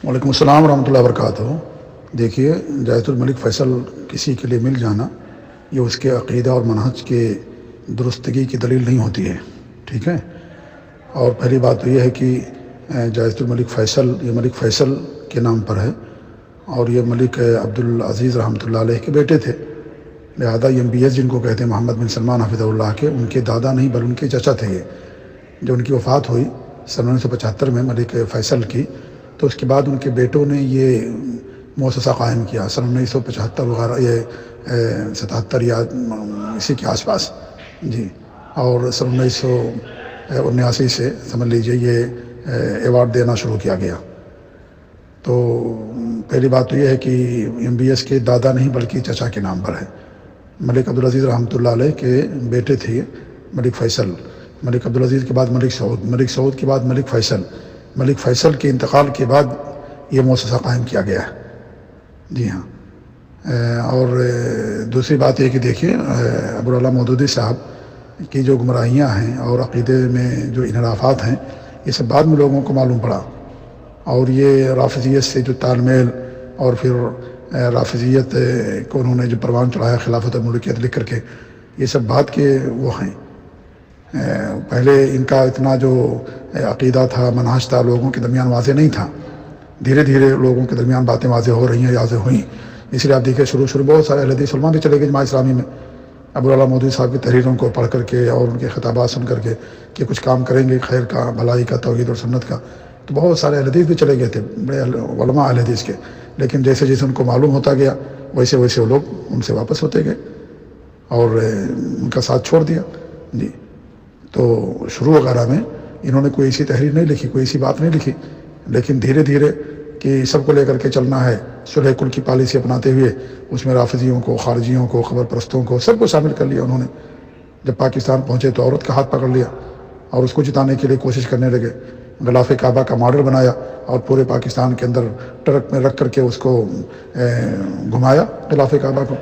وعلیکم السلام ورحمۃ اللہ وبرکاتہ۔ دیکھیے، جائزۃ الملک فیصل کسی کے لیے مل جانا یہ اس کے عقیدہ اور منہج کے درستگی کی دلیل نہیں ہوتی ہے، ٹھیک ہے۔ اور پہلی بات تو یہ ہے کہ جائزۃ الملک فیصل یہ ملک فیصل کے نام پر ہے، اور یہ ملک عبدالعزیز رحمۃ اللہ علیہ کے بیٹے تھے، لہذا MBS جن کو کہتے ہیں محمد بن سلمان حفظہ اللہ کے، ان کے دادا نہیں بلکہ ان کے چچا تھے۔ یہ جو ان کی وفات ہوئی سن 1975 میں ملک فیصل کی، تو اس کے بعد ان کے بیٹوں نے یہ مؤسسہ قائم کیا سن 1975 وغیرہ، یہ 77 یا اسی کے آس پاس جی۔ اور سن 1979 سے سمجھ لیجئے یہ ایوارڈ دینا شروع کیا گیا۔ تو پہلی بات تو یہ ہے کہ MBS کے دادا نہیں بلکہ چچا کے نام پر ہے۔ ملک عبدالعزیز رحمۃ اللہ علیہ کے بیٹے تھے ملک فیصل، ملک عبدالعزیز کے بعد ملک سعود، ملک سعود کے بعد ملک فیصل، ملک فیصل کے انتقال کے بعد یہ مؤسسہ قائم کیا گیا ہے، جی ہاں۔ اور دوسری بات یہ کہ دیکھیے، ابوالعلا مودودی صاحب کی جو گمراہیاں ہیں اور عقیدے میں جو انحرافات ہیں، یہ سب بعد میں لوگوں کو معلوم پڑا، اور یہ رافضیت سے جو تال میل، اور پھر رافضیت کو انہوں نے جو پروان چڑھایا خلافت اور ملکیت لکھ کر کے، یہ سب بعد کے وہ ہیں۔ پہلے ان کا اتنا جو عقیدہ تھا، منہج تھا، لوگوں کے درمیان واضح نہیں تھا۔ دھیرے دھیرے لوگوں کے درمیان باتیں واضح ہو رہی ہیں، واضح ہوئیں۔ اس لیے آپ دیکھیں شروع بہت سارے اہل حدیث علماء بھی چلے گئے جماعت اسلامی میں، ابوالعلا مودودی صاحب کی تحریروں کو پڑھ کر کے اور ان کے خطابات سن کر کے کہ کچھ کام کریں گے خیر کا، بھلائی کا، توحید اور سنت کا، تو بہت سارے اہل حدیث بھی چلے گئے تھے، بڑے علماء اہل حدیث کے، لیکن جیسے جیسے ان کو معلوم ہوتا گیا ویسے ویسے وہ لوگ ان سے واپس ہوتے گئے اور ان کا ساتھ چھوڑ دیا، جی۔ تو شروع وغیرہ میں انہوں نے کوئی ایسی تحریر نہیں لکھی، کوئی ایسی بات نہیں لکھی، لیکن دھیرے دھیرے کہ سب کو لے کر کے چلنا ہے، صلح کل کی پالیسی اپناتے ہوئے اس میں رافضیوں کو، خارجیوں کو، قبر پرستوں کو، سب کو شامل کر لیا انہوں نے۔ جب پاکستان پہنچے تو عورت کا ہاتھ پکڑ لیا اور اس کو جتانے کے لیے کوشش کرنے لگے، غلاف کعبہ کا ماڈل بنایا اور پورے پاکستان کے اندر ٹرک میں رکھ کر کے اس کو گھمایا غلاف کعبہ کو،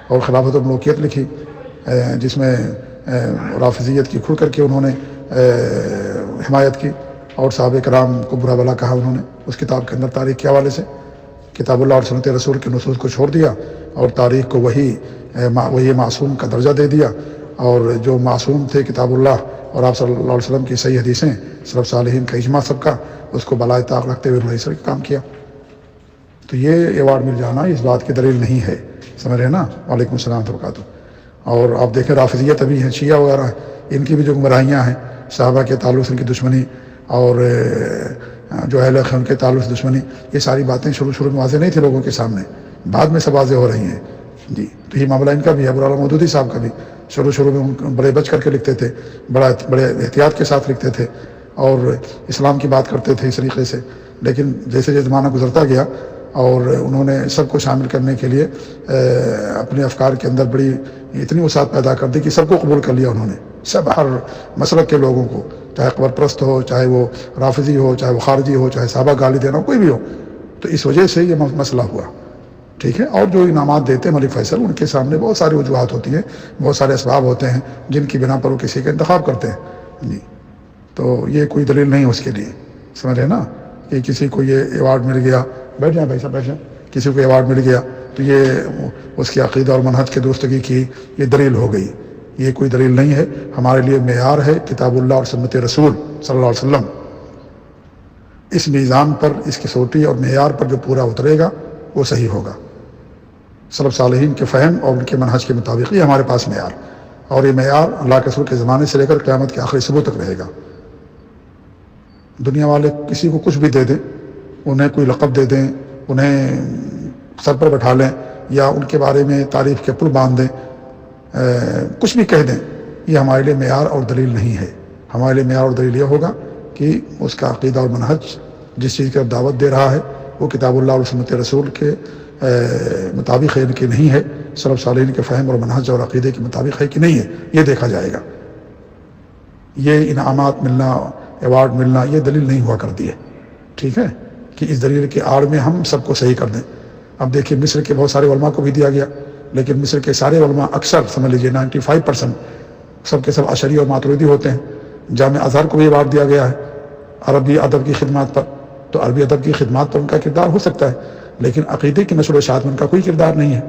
اور خلافت الملوکیت لکھی جس میں رافضیت کی کھل کر کے انہوں نے حمایت کی، اور صحابہ کرام کو برا بھلا کہا انہوں نے اس کتاب کے اندر تاریخ کے حوالے سے۔ کتاب اللہ اور سنت رسول کے نصوص کو چھوڑ دیا اور تاریخ کو وہی معصوم کا درجہ دے دیا، اور جو معصوم تھے کتاب اللہ اور آپ صلی اللہ علیہ وسلم کی صحیح حدیثیں، سلف صالحین کا اجماع سب کا، اس کو بالائے طاق رکھتے ہوئے انہوں نے اس طرح کام کیا۔ تو یہ ایوارڈ مل جانا اس بات کی دلیل نہیں ہے، سمجھ رہے نا۔ وعلیکم السلام ورحمۃ اللہ وبرکاتہ۔ اور آپ دیکھیں رافضیت ابھی ہیں، شیعہ وغیرہ ان کی بھی جو گمراہیاں ہیں، صحابہ کے تعلق سے ان کی دشمنی، اور جو اہل ان کے تعلق سے دشمنی، یہ ساری باتیں شروع میں واضح نہیں تھی لوگوں کے سامنے، بعد میں سب واضح ہو رہی ہیں، جی۔ تو یہ معاملہ ان کا بھی ہے، ابوالعلا مودودی صاحب کا بھی شروع میں بڑے بچ کر کے لکھتے تھے، بڑے احتیاط کے ساتھ لکھتے تھے اور اسلام کی بات کرتے تھے اس طریقے سے، لیکن جیسے جیسے زمانہ گزرتا گیا اور انہوں نے سب کو شامل کرنے کے لیے اپنے افکار کے اندر بڑی اتنی وسعت پیدا کر دی کہ سب کو قبول کر لیا انہوں نے، سب ہر مسلک کے لوگوں کو، چاہے قبر پرست ہو، چاہے وہ رافضی ہو، چاہے وہ خارجی ہو، چاہے صحابہ گالی دینا ہو، کوئی بھی ہو۔ تو اس وجہ سے یہ مسئلہ ہوا، ٹھیک ہے۔ اور جو انعامات دیتے ہیں ملک فیصل، ان کے سامنے بہت ساری وجوہات ہوتی ہیں، بہت سارے اسباب ہوتے ہیں جن کی بنا پر وہ کسی کا انتخاب کرتے ہیں، جی۔ تو یہ کوئی دلیل نہیں اس کے لیے، سمجھ رہے نا، کہ کسی کو یہ ایوارڈ مل گیا، بیٹھ جائیں بھائی صاحب بیٹھ جائیں، کسی کو ایوارڈ مل گیا تو یہ اس کی عقیدہ اور منہج کے درستگی کی یہ دلیل ہو گئی، یہ کوئی دلیل نہیں ہے۔ ہمارے لیے معیار ہے کتاب اللہ اور سنت رسول صلی اللہ علیہ وسلم۔ اس میزان پر، اس کی سوٹی اور معیار پر جو پورا اترے گا وہ صحیح ہوگا، سلف صالحین کے فہم اور ان کے منہج کے مطابق ہی ہمارے پاس معیار، اور یہ معیار اللہ کے رسول کے زمانے سے لے کر قیامت کے آخری صبح تک رہے گا۔ دنیا والے کسی کو کچھ بھی دے دیں، انہیں کوئی لقب دے دیں، انہیں سر پر بٹھا لیں، یا ان کے بارے میں تعریف کے پل باندھ دیں، کچھ بھی کہہ دیں، یہ ہمارے لیے معیار اور دلیل نہیں ہے۔ ہمارے لیے معیار اور دلیل یہ ہوگا کہ اس کا عقیدہ اور منہج جس چیز کی دعوت دے رہا ہے وہ کتاب اللہ اور سنت رسول کے مطابق ہے کہ نہیں ہے، سلف صالحین کے فہم اور منہج اور عقیدے کے مطابق ہے کہ نہیں ہے، یہ دیکھا جائے گا۔ یہ انعامات ملنا، ایوارڈ ملنا، یہ دلیل نہیں ہوا کرتی ہے، ٹھیک ہے، کہ اس دلیل کے آڑ میں ہم سب کو صحیح کر دیں۔ اب دیکھیے مصر کے بہت سارے علماء کو بھی دیا گیا، لیکن مصر کے سارے علماء اکثر سمجھ لیجیے 95% سب کے سب اشعری اور ماتریدی ہوتے ہیں۔ جامع ازہر کو بھی ایوارڈ دیا گیا ہے عربی ادب کی خدمات پر، تو عربی ادب کی خدمات پر ان کا کردار ہو سکتا ہے، لیکن عقیدے کی نشر و اشاعت میں ان کا کوئی کردار نہیں ہے،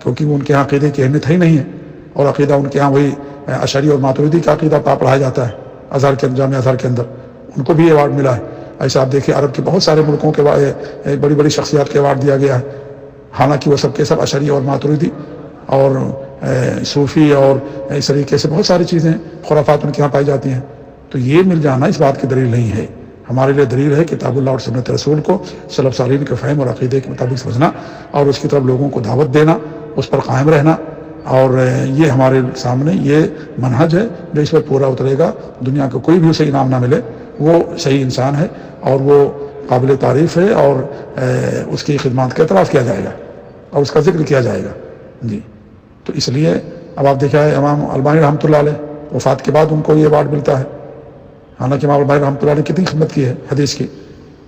کیونکہ ان کے ہاں عقیدے کی اہمیت ہی نہیں ہے، اور عقیدہ ان کے ہاں وہی اشعری اور ماتریدی کا عقیدہ پڑھایا جاتا ہے ازہر کے جامعہ ازہر کے اندر، ان کو بھی ایوارڈ ملا ہے۔ ایسا آپ دیکھیں عرب کے بہت سارے ملکوں کے بڑی بڑی شخصیات کے ایوارڈ دیا گیا ہے، حالانکہ وہ سب کے سب اشعری اور ماتریدی اور صوفی اور اس طریقے سے بہت ساری چیزیں خرافات ان کے یہاں پائی جاتی ہیں۔ تو یہ مل جانا اس بات کی دلیل نہیں ہے، ہمارے لیے دلیل ہے کتاب اللہ اور سنت رسول کو سلف صالحین کے فہم اور عقیدے کے مطابق سمجھنا، اور اس کی طرف لوگوں کو دعوت دینا، اس پر قائم رہنا، اور یہ ہمارے سامنے یہ منہج ہے جو اس پر پورا اترے گا، دنیا کو کوئی بھی اسے انعام نہ ملے، وہ صحیح انسان ہے اور وہ قابل تعریف ہے، اور اس کی خدمات کا اعتراف کیا جائے گا اور اس کا ذکر کیا جائے گا جی۔ تو اس لیے اب آپ دیکھا ہے امام البانی رحمۃ اللہ علیہ وفات کے بعد ان کو یہ ایوارڈ ملتا ہے، حالانکہ امام البانی رحمۃ اللہ علیہ نے کتنی خدمت کی ہے حدیث کی،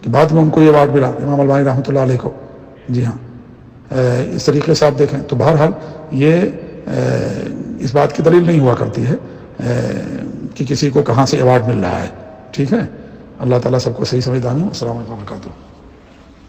کہ بعد میں ان کو یہ ایوارڈ ملا امام البانی رحمۃ اللہ علیہ کو، جی ہاں۔ اس طریقے سے آپ دیکھیں تو بہرحال یہ اس بات کی دلیل نہیں ہوا کرتی ہے کہ کسی کو کہاں سے ایوارڈ مل رہا ہے، ٹھیک ہے۔ اللہ تعالیٰ سب کو صحیح سمجھ دانی ہو۔ السلام علیکم و رحمۃ اللہ۔